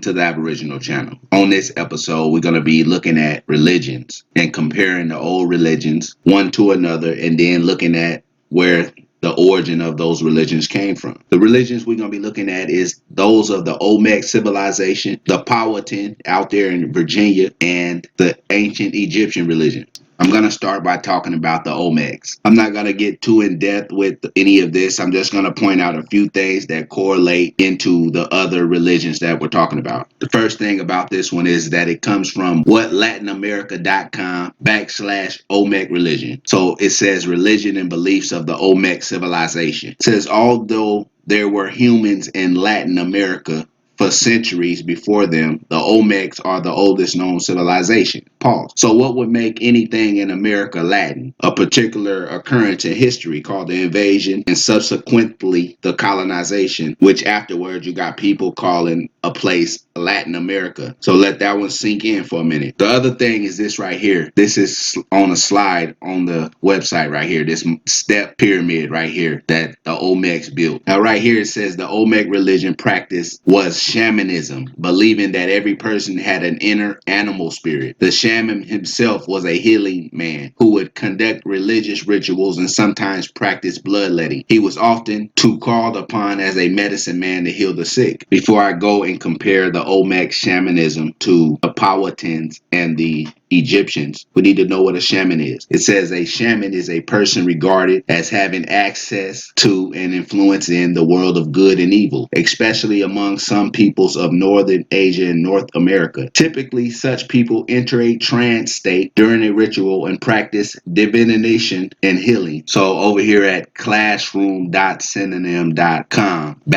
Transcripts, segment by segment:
to the Aboriginal channel. On this episode, we're going to be looking at religions and comparing the old religions one to another, and then looking at where the origin of those religions came from. The religions we're going to be looking at is those of the Olmec civilization, the Powhatan out there in Virginia, and the ancient Egyptian religion. I'm going to start by talking about the Olmecs. I'm not going to get too in depth with any of this. I'm just going to point out a few things that correlate into the other religions that we're talking about. The first thing about this one is that it comes from whatlatinamerica.com/Olmec religion. So it says religion and beliefs of the Olmec civilization. It says although there were humans in Latin America for centuries before them, the Olmecs are the oldest known civilization. Pause. So what would make anything in America Latin? A particular occurrence in history called the invasion and subsequently the colonization, which afterwards you got people calling a place Latin America. So let that one sink in for a minute. The other thing is this right here. This is on a slide on the website right here. This step pyramid right here that the Olmecs built. Now right here it says the Olmec religion practice was shamanism, believing that every person had an inner animal spirit. The shaman himself was a healing man who would conduct religious rituals and sometimes practice bloodletting. He was often called upon as a medicine man to heal the sick. Before I go and compare the Olmec shamanism to the Powhatans and the Egyptians, we need to know what a shaman is. It says a shaman is a person regarded as having access to and influence in the world of good and evil, especially among some peoples of Northern Asia and North America. Typically, such people enter a trance state during a ritual and practice divination and healing. So over here at classroom.synonym.com /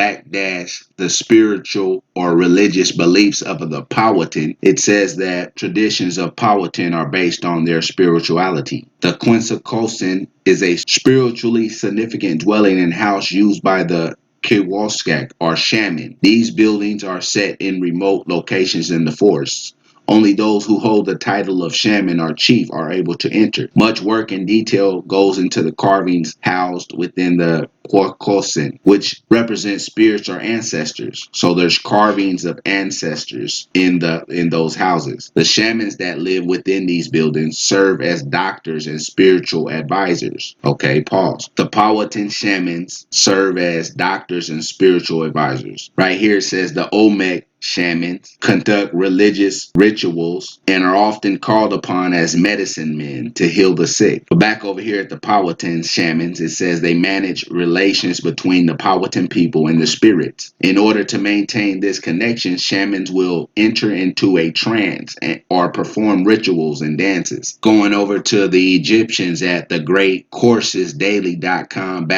the spiritual or religious beliefs of the Powhatan, it says that traditions of Powhatan are based on their spirituality. The Quetzalcoatl is a spiritually significant dwelling and house used by the Kewaskum or shaman. These buildings are set in remote locations in the forests. Only those who hold the title of shaman or chief are able to enter. Much work and detail goes into the carvings housed within the Quetzalcoatl, which represents spirits or ancestors. So there's carvings of ancestors in those houses. The shamans that live within these buildings serve as doctors and spiritual advisors. Okay, pause. The Powhatan shamans serve as doctors and spiritual advisors. Right here it says the Olmec shamans conduct religious rituals and are often called upon as medicine men to heal the sick. But back over here at the Powhatan shamans, it says they manage relations between the Powhatan people and the spirits. In order to maintain this connection, shamans will enter into a trance or perform rituals and dances. Going over to the Egyptians at the greatcoursesdaily.com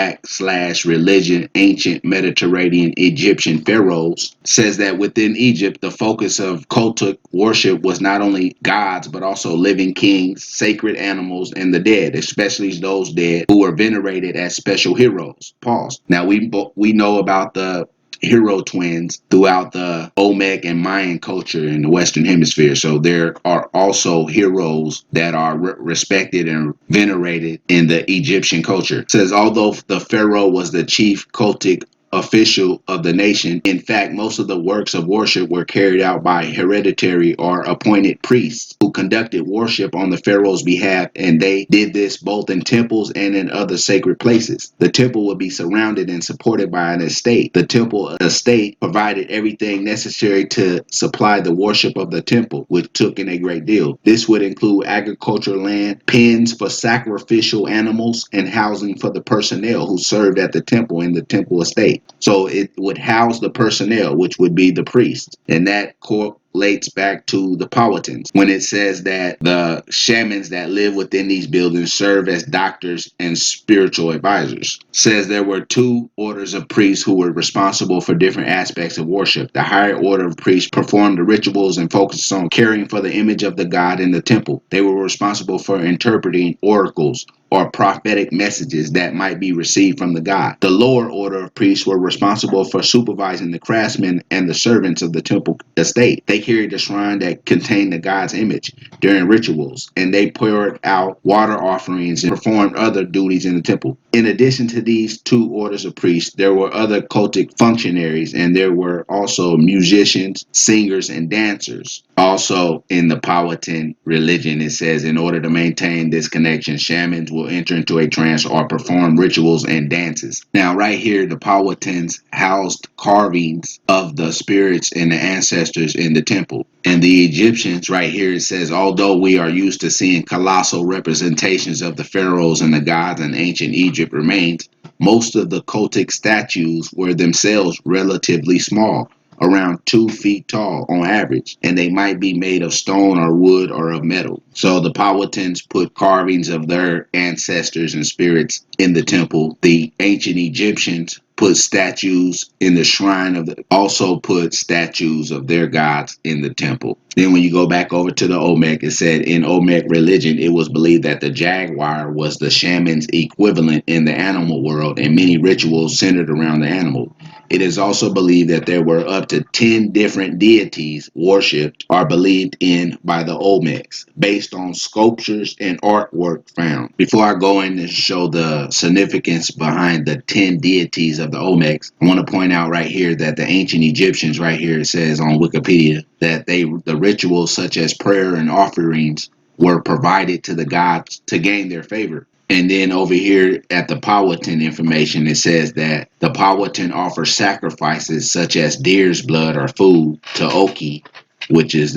/ religion ancient Mediterranean Egyptian pharaohs, says that within Egypt, the focus of cultic worship was not only gods, but also living kings, sacred animals, and the dead, especially those dead who were venerated as special heroes. Pause. Now, we know about the hero twins throughout the Olmec and Mayan culture in the Western Hemisphere. So there are also heroes that are respected and venerated in the Egyptian culture. It says, although the pharaoh was the chief cultic official of the nation, in fact, most of the works of worship were carried out by hereditary or appointed priests who conducted worship on the pharaoh's behalf, and they did this both in temples and in other sacred places. The temple would be surrounded and supported by an estate. The temple estate provided everything necessary to supply the worship of the temple, which took in a great deal. This would include agricultural land, pens for sacrificial animals, and housing for the personnel who served at the temple in the temple estate. So it would house the personnel, which would be the priests. And that correlates back to the Powhatans when it says that the shamans that live within these buildings serve as doctors and spiritual advisors. It says there were two orders of priests who were responsible for different aspects of worship. The higher order of priests performed the rituals and focused on caring for the image of the god in the temple. They were responsible for interpreting oracles or prophetic messages that might be received from the god. The lower order of priests were responsible for supervising the craftsmen and the servants of the temple estate. They they carried a shrine that contained the god's image during rituals, and they poured out water offerings and performed other duties in the temple. In addition to these two orders of priests, there were other cultic functionaries, and there were also musicians, singers, and dancers. Also, in the Powhatan religion, it says in order to maintain this connection, shamans will enter into a trance or perform rituals and dances. Now, right here, the Powhatans housed carvings of the spirits and the ancestors in the temple. And the Egyptians, right here, it says, although we are used to seeing colossal representations of the pharaohs and the gods in ancient Egypt remains, most of the cultic statues were themselves relatively small, around 2 feet tall on average, and they might be made of stone or wood or of metal. So the Powhatans put carvings of their ancestors and spirits in the temple. The ancient Egyptians put statues in the shrine also put statues of their gods in the temple. Then when you go back over to the Olmec, it said in Olmec religion, it was believed that the jaguar was the shaman's equivalent in the animal world, and many rituals centered around the animal. It is also believed that there were up to 10 different deities worshipped or believed in by the Olmecs, based on sculptures and artwork found. Before I go in and show the significance behind the 10 deities of the Olmecs, I want to point out right here that the ancient Egyptians, right here it says on Wikipedia, that the rituals such as prayer and offerings were provided to the gods to gain their favor. And then over here at the Powhatan information, it says that the Powhatan offer sacrifices such as deer's blood or food to Oki, which is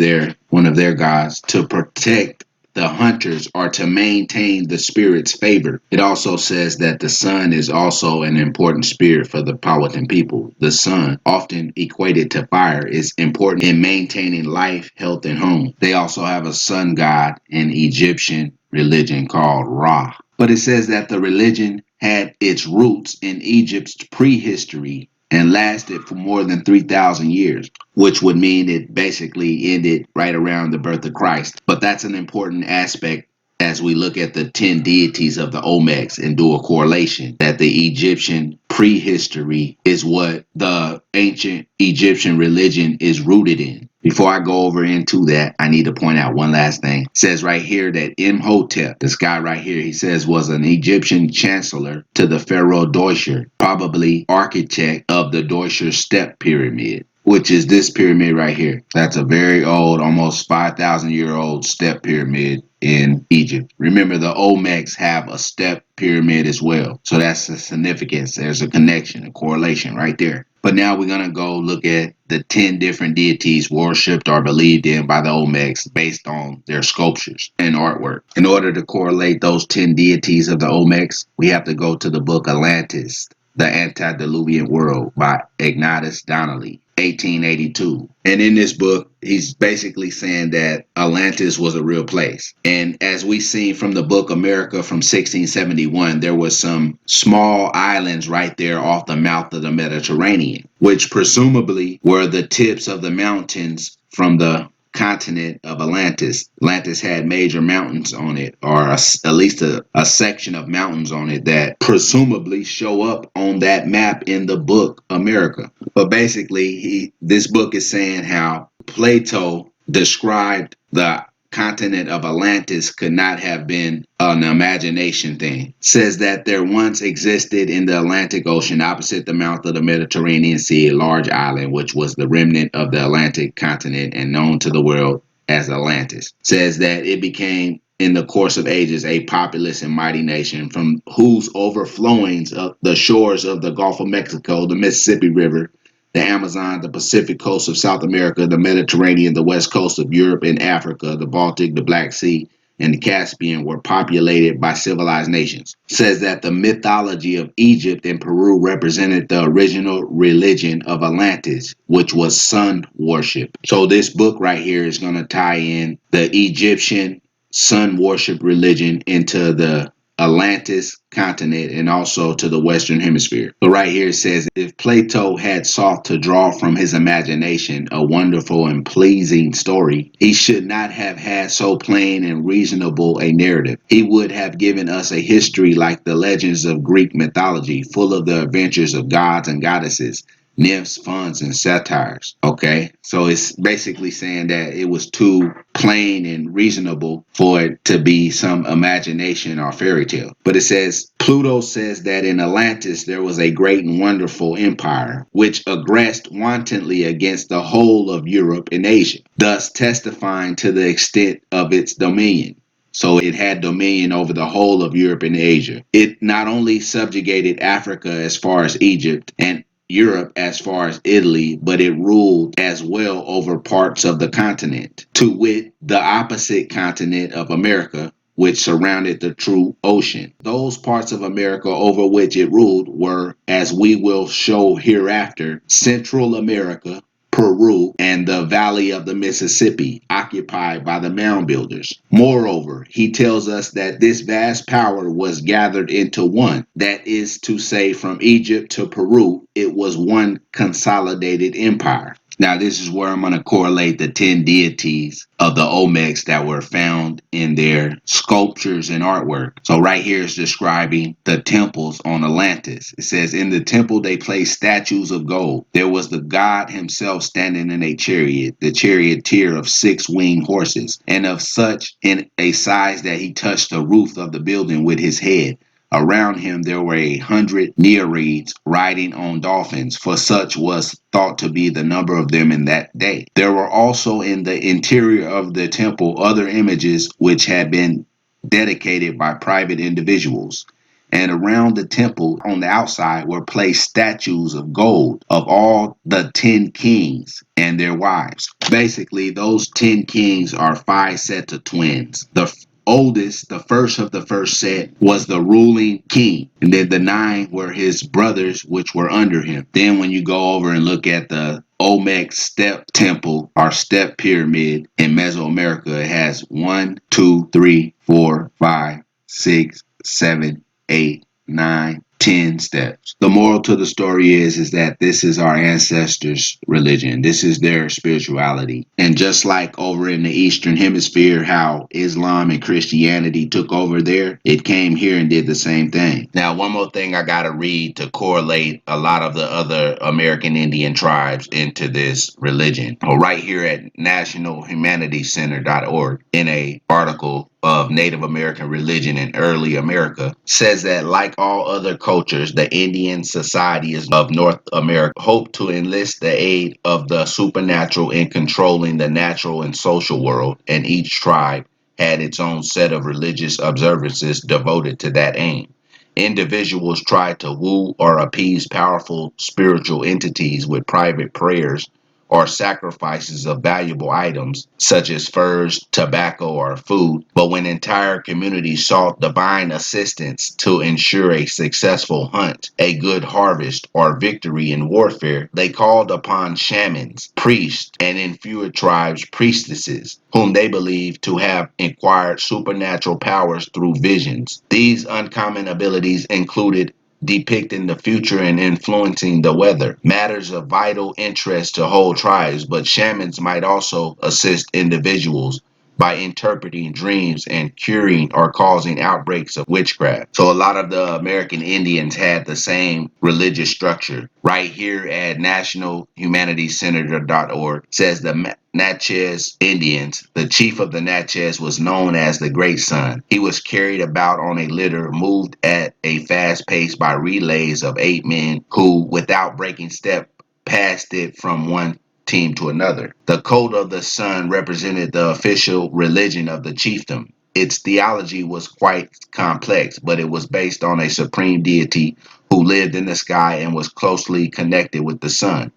one of their gods, to protect the hunters or to maintain the spirit's favor. It also says that the sun is also an important spirit for the Powhatan people. The sun, often equated to fire, is important in maintaining life, health, and home. They also have a sun god in Egyptian religion called Ra. But it says that the religion had its roots in Egypt's prehistory and lasted for more than 3,000 years, which would mean it basically ended right around the birth of Christ. But that's an important aspect as we look at the 10 deities of the Olmecs and do a correlation that the Egyptian prehistory is what the ancient Egyptian religion is rooted in. Before I go over into that, I need to point out one last thing. It says right here that Imhotep, this guy right here, he says was an Egyptian chancellor to the pharaoh Djoser, probably architect of the Djoser step pyramid, which is this pyramid right here. That's a very old, almost 5,000-year-old step pyramid in Egypt. Remember, the Olmecs have a step pyramid as well. So that's the significance. There's a connection, a correlation right there. But now we're going to go look at the 10 different deities worshipped or believed in by the Olmecs based on their sculptures and artwork. In order to correlate those 10 deities of the Olmecs, we have to go to the book Atlantis, The Antediluvian World by Ignatius Donnelly, 1882. And in this book, he's basically saying that Atlantis was a real place. And as we seen from the book America from 1671, there was some small islands right there off the mouth of the Mediterranean, which presumably were the tips of the mountains from the continent of Atlantis. Atlantis had major mountains on it, or at least a section of mountains on it that presumably show up on that map in the book America. But basically, this book is saying how Plato described the continent of Atlantis could not have been an imagination thing. Says that there once existed in the Atlantic Ocean opposite the mouth of the Mediterranean Sea a large island which was the remnant of the Atlantic continent and known to the world as Atlantis. Says that it became in the course of ages a populous and mighty nation from whose overflowings of the shores of the Gulf of Mexico, the Mississippi River, the Amazon, the Pacific coast of South America, the Mediterranean, the west coast of Europe and Africa, the Baltic, the Black Sea, and the Caspian were populated by civilized nations. Says that the mythology of Egypt and Peru represented the original religion of Atlantis, which was sun worship. So this book right here is going to tie in the Egyptian sun worship religion into the Atlantis continent and also to the Western Hemisphere. But right here it says, if Plato had sought to draw from his imagination a wonderful and pleasing story, he should not have had so plain and reasonable a narrative. He would have given us a history like the legends of Greek mythology, full of the adventures of gods and goddesses, nymphs, fauns, and satyrs. Okay, so it's basically saying that it was too plain and reasonable for it to be some imagination or fairy tale. But it says Pluto says that in Atlantis there was a great and wonderful empire which aggressed wantonly against the whole of Europe and Asia, thus testifying to the extent of its dominion. So it had dominion over the whole of Europe and Asia. It not only subjugated Africa as far as Egypt and Europe as far as Italy, but it ruled as well over parts of the continent, to wit, the opposite continent of America, which surrounded the true ocean. Those parts of America over which it ruled were, as we will show hereafter, Central America, Peru, and the valley of the Mississippi, occupied by the mound builders. Moreover, he tells us that this vast power was gathered into one. That is to say, from Egypt to Peru, it was one consolidated empire. Now, this is where I'm going to correlate the 10 deities of the Olmecs that were found in their sculptures and artwork. So right here is describing the temples on Atlantis. It says, in the temple they placed statues of gold. There was the god himself standing in a chariot, the charioteer of 6 winged horses, and of such in a size that he touched the roof of the building with his head. Around him there were 100 Nereids riding on dolphins, for such was thought to be the number of them in that day. There were also in the interior of the temple other images which had been dedicated by private individuals. And around the temple on the outside were placed statues of gold of all the 10 kings and their wives. Basically, those 10 kings are 5 sets of twins. The oldest, the first of the first set, was the ruling king. And then the 9 were his brothers, which were under him. Then when you go over and look at the Olmec step temple or step pyramid in Mesoamerica, it has 1, 2, 3, 4, 5, 6, 7, 8, 9, 10 steps. The moral to the story is that this is our ancestors' religion. This is their spirituality. And just like over in the Eastern Hemisphere, how Islam and Christianity took over there, it came here and did the same thing. Now, one more thing I got to read to correlate a lot of the other American Indian tribes into this religion. Well, right here at nationalhumanitycenter.org, in a article of Native American religion in early America, says that like all other cultures, the Indian societies of North America hope to enlist the aid of the supernatural in controlling the natural and social world, and each tribe had its own set of religious observances devoted to that aim. Individuals tried to woo or appease powerful spiritual entities with private prayers or sacrifices of valuable items such as furs, tobacco, or food. But when entire communities sought divine assistance to ensure a successful hunt, a good harvest, or victory in warfare, they called upon shamans, priests, and in fewer tribes, priestesses, whom they believed to have acquired supernatural powers through visions. These uncommon abilities included depicting the future and influencing the weather, matters of vital interest to whole tribes, but shamans might also assist individuals by interpreting dreams and curing or causing outbreaks of witchcraft. So a lot of the American Indians had the same religious structure. Right here at nationalhumanitycenter.org says the Natchez Indians, the chief of the Natchez was known as the Great Sun. He was carried about on a litter, moved at a fast pace by relays of 8 men who, without breaking step, passed it from one team to another. The cult of the sun represented the official religion of the chiefdom. Its theology was quite complex, but it was based on a supreme deity who lived in the sky and was closely connected with the sun.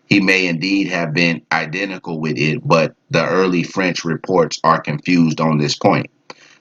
He may indeed have been identical with it, but the early French reports are confused on this point.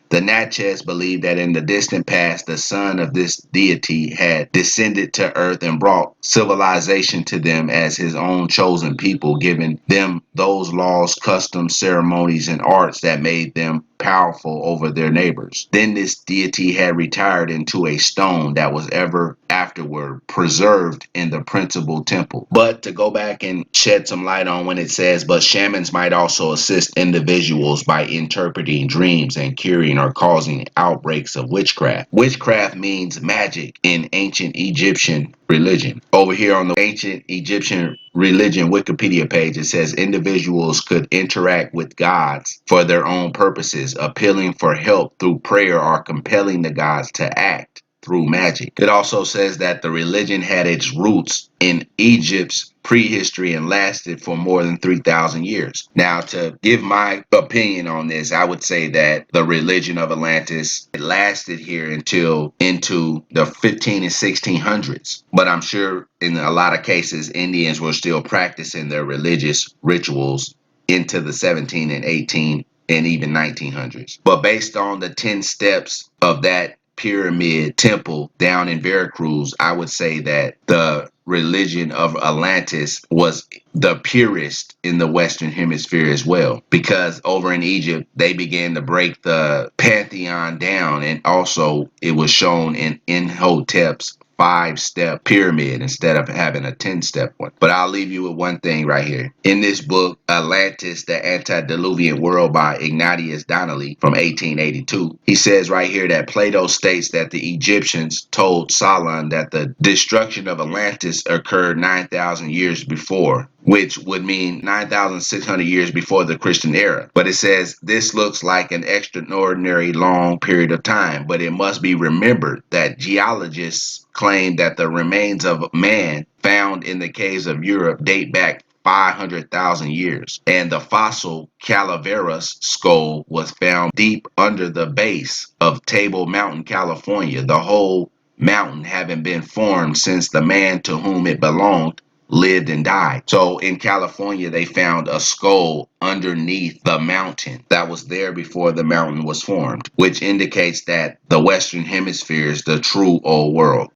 The Natchez believed that in the distant past, the son of this deity had descended to earth and brought civilization to them as his own chosen people, giving them those laws, customs, ceremonies, and arts that made them powerful over their neighbors. Then this deity had retired into a stone that was ever afterward preserved in the principal temple. But to go back and shed some light on when it says, but shamans might also assist individuals by interpreting dreams and curing or causing outbreaks of witchcraft. Witchcraft means magic in ancient Egyptian religion. Over here on the ancient Egyptian religion Wikipedia page, it says individuals could interact with gods for their own purposes, appealing for help through prayer or compelling the gods to act through magic. It also says that the religion had its roots in Egypt's prehistory and lasted for more than 3,000 years. Now, to give my opinion on this, I would say that the religion of Atlantis it lasted here until into the 15 and 1600s. But I'm sure in a lot of cases, Indians were still practicing their religious rituals into the 17 and 18 and even 1900s. But based on the 10 steps of that pyramid temple down in Veracruz, I would say that the religion of Atlantis was the purest in the Western Hemisphere as well. Because over in Egypt, they began to break the pantheon down, and also it was shown in Imhotep's 5-step pyramid instead of having a 10-step one. But I'll leave you with one thing right here. In this book, Atlantis, the Antediluvian World by Ignatius Donnelly from 1882, he says right here that Plato states that the Egyptians told Solon that the destruction of Atlantis occurred 9,000 years before, which would mean 9,600 years before the Christian era. But it says this looks like an extraordinary long period of time, but it must be remembered that geologists claim that the remains of man found in the caves of Europe date back 500,000 years, and the fossil Calaveras skull was found deep under the base of Table Mountain, California, the whole mountain having been formed since the man to whom it belonged lived and died. So in California, they found a skull underneath the mountain that was there before the mountain was formed, which indicates that the Western Hemisphere is the true old world.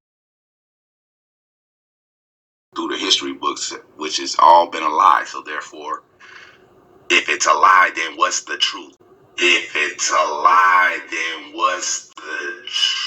Through the history books, which has all been a lie. So therefore, if it's a lie, then what's the truth? If it's a lie, then what's the truth?